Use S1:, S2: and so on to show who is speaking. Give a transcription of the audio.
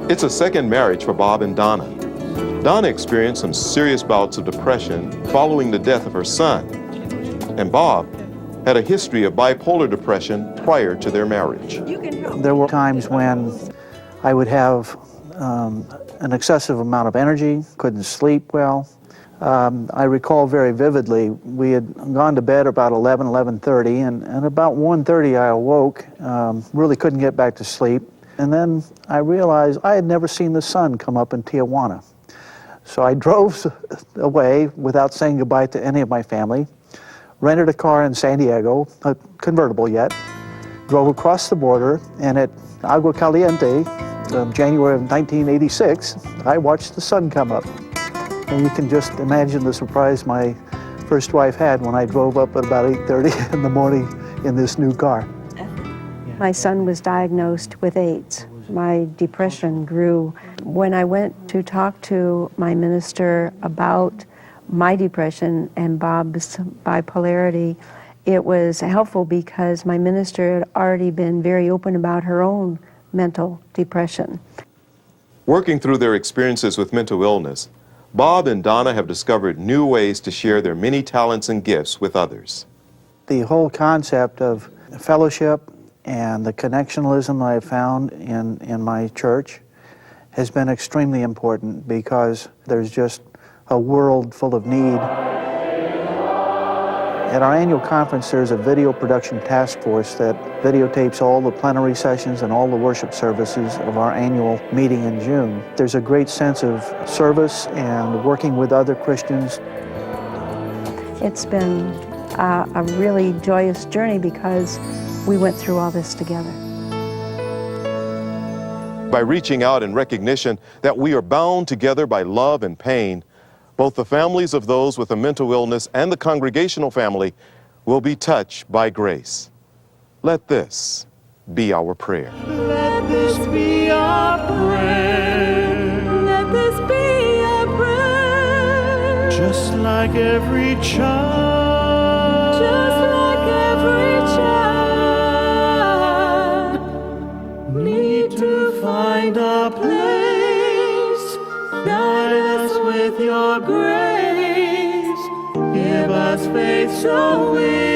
S1: It's a second marriage for Bob and Donna. Donna experienced some serious bouts of depression following the death of her son, and Bob had a history of bipolar depression prior to their marriage.
S2: There were times when I would have an excessive amount of energy, couldn't sleep well. I recall very vividly, we had gone to bed about 11:30, and about 1:30 I awoke, really couldn't get back to sleep. And then I realized I had never seen the sun come up in Tijuana. So I drove away without saying goodbye to any of my family, rented a car in San Diego, a convertible yet, drove across the border, and at Agua Caliente, January of 1986, I watched the sun come up. And you can just imagine the surprise my first wife had when I drove up at about 8:30 in the morning in this new car.
S3: My son was diagnosed with AIDS. My depression grew. When I went to talk to my minister about my depression and Bob's bipolarity, it was helpful because my minister had already been very open about her own mental depression.
S1: Working through their experiences with mental illness, Bob and Donna have discovered new ways to share their many talents and gifts with others.
S2: The whole concept of fellowship and the connectionalism I have found in my church has been extremely important because there's just a world full of need. At our annual conference, there's a video production task force that videotapes all the plenary sessions and all the worship services of our annual meeting in June. There's a great sense of service and working with other Christians.
S3: It's been a really joyous journey because we went through all this together.
S1: By reaching out in recognition that we are bound together by love and pain, both the families of those with a mental illness and the congregational family will be touched by grace. Let this be our prayer.
S4: Let this be our prayer. Let this be our prayer. Just like every child. Just like every child. Need to find our place. Guide us with your grace. Give us faith so we